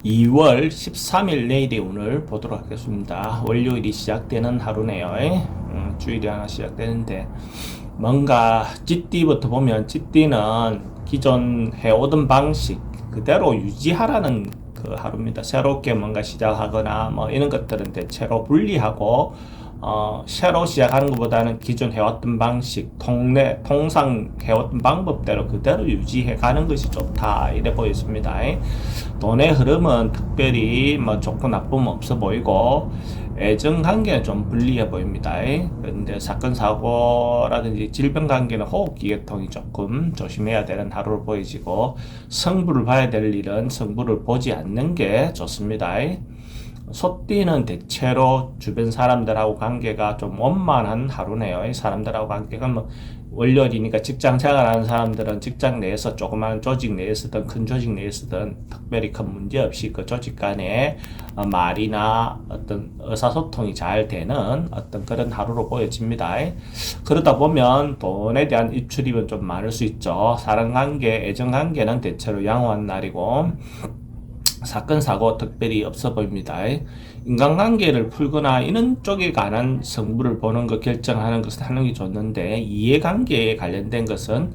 2월 13일 내일이 오늘 보도록 하겠습니다. 월요일이 시작되는 하루네요. 주일이 하나 시작되는데 뭔가 찌띠부터 보면 찌띠는 기존 해오던 방식 그대로 유지하라는 그 하루입니다. 새롭게 뭔가 시작하거나 뭐 이런 것들은 대체로 분리하고 새로 시작하는 것보다는 기존 해왔던 방식, 통상 해왔던 방법대로 그대로 유지해 가는 것이 좋다. 이래 보였습니다. 돈의 흐름은 특별히 뭐 좋고 나쁨은 없어 보이고, 애정 관계는 좀 불리해 보입니다. 그런데 사건, 사고라든지 질병 관계는 호흡기 계통이 조금 조심해야 되는 하루로 보여지고, 성부를 봐야 될 일은 성부를 보지 않는 게 좋습니다. 소띠는 대체로 주변 사람들하고 관계가 좀 원만한 하루네요. 사람들하고 관계가 뭐 월요일이니까 직장 생활하는 사람들은 직장 내에서 조그마한 조직 내에서든 큰 조직 내에서든 특별히 큰 문제 없이 그 조직 간에 말이나 어떤 의사소통이 잘 되는 어떤 그런 하루로 보여집니다. 그러다 보면 돈에 대한 입출입은 좀 많을 수 있죠. 사랑관계, 애정관계는 대체로 양호한 날이고, 사건, 사고 특별히 없어 보입니다. 인간관계를 풀거나 이런 쪽에 관한 성부를 보는 것, 결정하는 것을 하는 게 좋는데, 이해관계에 관련된 것은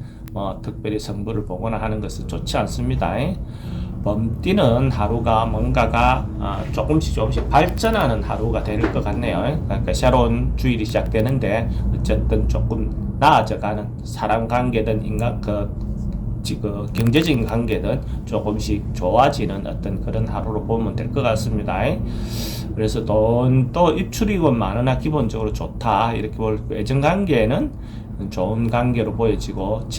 특별히 성부를 보거나 하는 것은 좋지 않습니다. 범띠는 하루가 뭔가가 조금씩 발전하는 하루가 될 것 같네요. 그러니까 새로운 주일이 시작되는데 어쨌든 조금 나아져가는 사람 관계든 인간 지금 경제적인 관계든 조금씩 좋아지는 어떤 그런 하루로 보면 될 것 같습니다. 그래서 돈도 입출입은 많으나 기본적으로 좋다 이렇게 볼, 애정관계는 좋은 관계로 보여지고,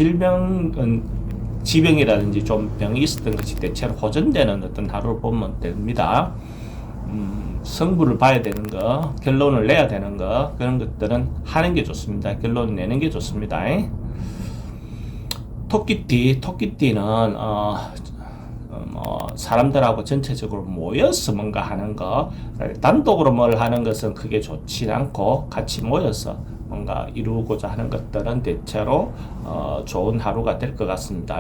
지병이라든지 좀 병이 있었던 것이 대체로 호전되는 어떤 하루를 보면 됩니다. 성부를 봐야 되는 거, 결론을 내야 되는 거, 그런 것들은 하는 게 좋습니다. 결론을 내는 게 좋습니다. 토끼띠는 사람들하고 전체적으로 모여서 뭔가 하는 거, 단독으로 뭘 하는 것은 크게 좋지 않고 같이 모여서 뭔가 이루고자 하는 것들은 대체로 좋은 하루가 될 것 같습니다.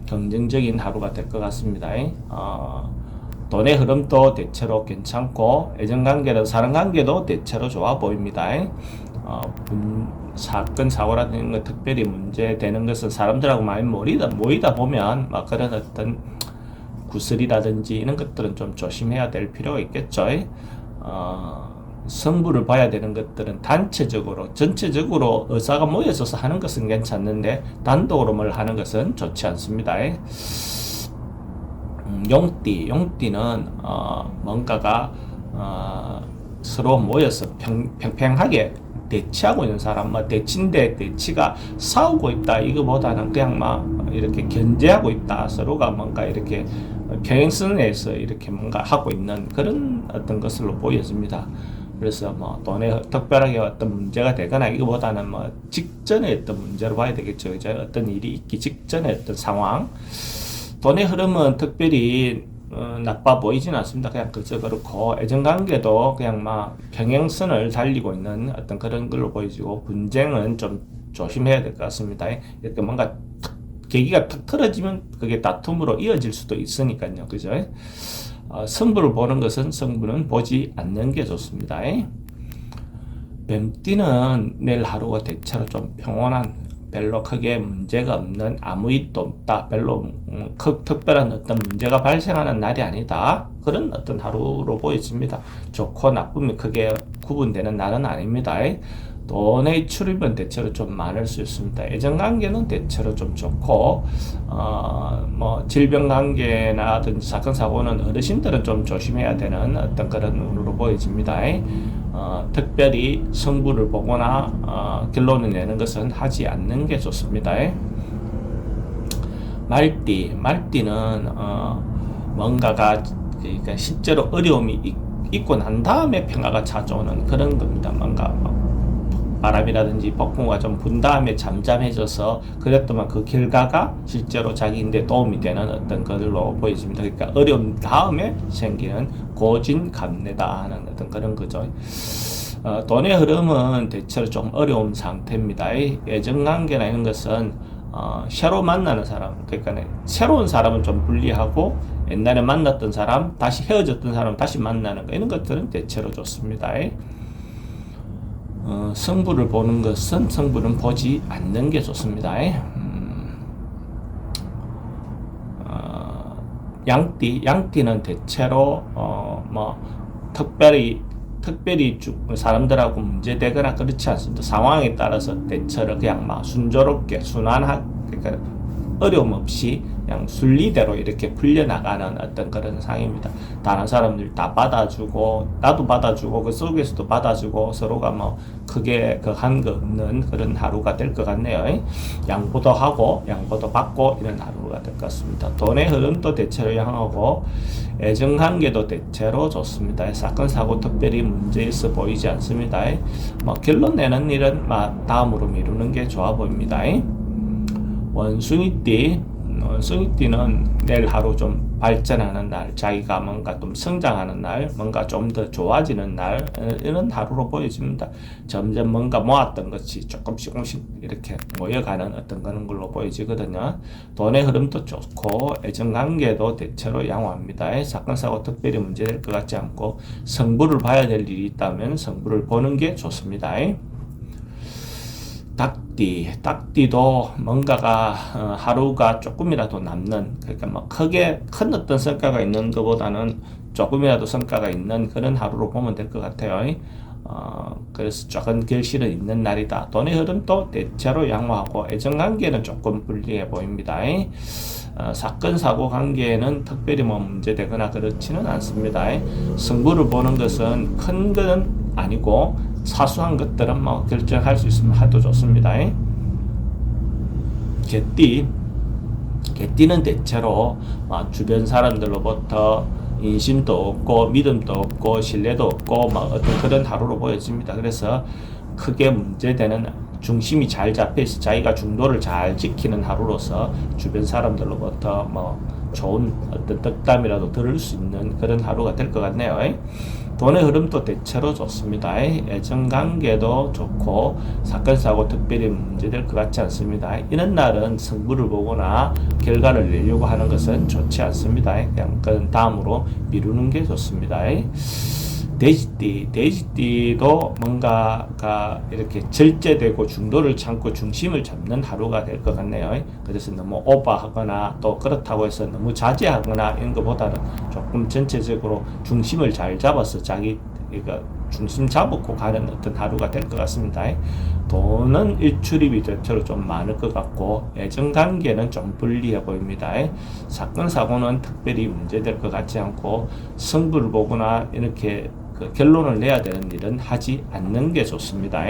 긍정적인 하루가 될 것 같습니다. 돈의 흐름도 대체로 괜찮고, 애정관계든 사랑관계도 대체로 좋아 보입니다. 사건, 사고라는 건 특별히 문제되는 것은 사람들하고 많이 모이다 보면 막 그런 어떤 구슬이라든지 이런 것들은 좀 조심해야 될 필요가 있겠죠. 성부를 봐야 되는 것들은 단체적으로, 전체적으로 의사가 모여서 하는 것은 괜찮는데 단독으로 뭘 하는 것은 좋지 않습니다. 용띠는 뭔가가 서로 모여서 평평하게 대치하고 있는 사람, 대치인데 대치가 싸우고 있다 이거보다는 그냥 막 이렇게 견제하고 있다, 서로가 뭔가 이렇게 평행선에서 이렇게 뭔가 하고 있는 그런 어떤 것으로 보여집니다. 그래서 돈에 특별하게 어떤 문제가 되거나 이거보다는 직전에 어떤 문제로 봐야 되겠죠. 이제 어떤 일이 있기 직전에 어떤 상황. 돈의 흐름은 특별히 나빠 보이진 않습니다. 그냥 그저 그렇고, 애정관계도 그냥 평행선을 달리고 있는 어떤 그런 걸로 보여지고, 분쟁은 좀 조심해야 될 것 같습니다. 이렇게 뭔가 계기가 탁 틀어지면 그게 다툼으로 이어질 수도 있으니까요. 그죠? 성부를 보는 것은 성부는 보지 않는 게 좋습니다. 뱀띠는 내일 하루가 대체로 좀 평온한, 별로 크게 문제가 없는, 아무 일도 없다, 별로 특별한 어떤 문제가 발생하는 날이 아니다, 그런 어떤 하루로 보여집니다. 좋고 나쁨이 크게 구분되는 날은 아닙니다. 돈의 출입은 대체로 좀 많을 수 있습니다. 애정관계는 대체로 좀 좋고, 질병관계나든지 사건, 사고는 어르신들은 좀 조심해야 되는 어떤 그런 운으로 보여집니다. 특별히 성부를 보거나 결론을 내는 것은 하지 않는 게 좋습니다. 말띠는 뭔가가 그러니까 실제로 어려움이 있고 난 다음에 평화가 찾아오는 그런 겁니다. 뭔가 바람이라든지 폭풍우가 좀 분 다음에 잠잠해져서 그랬더만 그 결과가 실제로 자기인데 도움이 되는 어떤 것으로 보여집니다. 그러니까 어려움 다음에 생기는 고진감래다 하는 어떤 그런 거죠. 돈의 흐름은 대체로 좀 어려운 상태입니다. 애정관계나 이런 것은 새로 만나는 사람, 그러니까 새로운 사람은 좀 분리하고 옛날에 만났던 사람, 다시 헤어졌던 사람 다시 만나는 거, 이런 것들은 대체로 좋습니다. 성부를 보는 것은 성부는 보지 않는 게 좋습니다. 양띠는 대체로 뭐 특별히 사람들하고 문제되거나 그렇지 않습니다. 상황에 따라서 대처를 그냥 막 순조롭게 순환하게, 그러니까 어려움 없이 그냥 순리대로 이렇게 풀려나가는 어떤 그런 상입니다. 다른 사람들 다 받아주고 나도 받아주고 그 속에서도 받아주고 서로가 뭐 크게 그 한 거 없는 그런 하루가 될 것 같네요. 양보도 하고 양보도 받고 이런 하루가 될 것 같습니다. 돈의 흐름도 대체로 향하고 애정관계도 대체로 좋습니다. 사건 사고 특별히 문제 있어 보이지 않습니다. 뭐 결론 내는 일은 다음으로 미루는 게 좋아 보입니다. 원숭이띠는 내일 하루 좀 발전하는 날, 자기가 뭔가 좀 성장하는 날, 뭔가 좀 더 좋아지는 날, 이런 하루로 보여집니다. 점점 뭔가 모았던 것이 조금씩 이렇게 모여가는 어떤 그런 걸로 보여지거든요. 돈의 흐름도 좋고 애정관계도 대체로 양호합니다. 사건 사고 특별히 문제될 것 같지 않고 성부를 봐야 될 일이 있다면 성부를 보는 게 좋습니다. 닭띠도 뭔가가 하루가 조금이라도 남는, 그러니까 뭐 크게 큰 어떤 성과가 있는 것보다는 조금이라도 성과가 있는 그런 하루로 보면 될 것 같아요. 그래서 조금 결실은 있는 날이다. 돈의 흐름도 대체로 양호하고 애정관계는 조금 불리해 보입니다. 사건 사고 관계에는 특별히 뭐 문제되거나 그렇지는 않습니다. 승부를 보는 것은 큰 건 아니고 사소한 것들은 뭐 결정할 수 있으면 하도 좋습니다. 개띠는 대체로 주변 사람들로부터 인심도 없고 믿음도 없고 신뢰도 없고 어떤 그런 하루로 보여집니다. 그래서 크게 문제되는, 중심이 잘 잡혀있어 자기가 중도를 잘 지키는 하루로서 주변 사람들로부터 뭐 좋은 어떤 덕담이라도 들을 수 있는 그런 하루가 될 것 같네요. 돈의 흐름도 대체로 좋습니다. 애정관계도 좋고 사건 사고 특별히 문제될 것 같지 않습니다. 이런 날은 승부를 보거나 결과를 내려고 하는 것은 좋지 않습니다. 그냥 그건 다음으로 미루는 게 좋습니다. 돼지띠도 뭔가가 이렇게 절제되고 중도를 참고 중심을 잡는 하루가 될 것 같네요. 그래서 너무 오버하거나 또 그렇다고 해서 너무 자제하거나 이런 것보다는 조금 전체적으로 중심을 잘 잡아서 자기 중심 잡고 가는 어떤 하루가 될 것 같습니다. 돈은 일출입이 대체로 좀 많을 것 같고 애정관계는 좀 불리해 보입니다. 사건 사고는 특별히 문제될 것 같지 않고 승부를 보거나 이렇게 결론을 내야 되는 일은 하지 않는 게 좋습니다.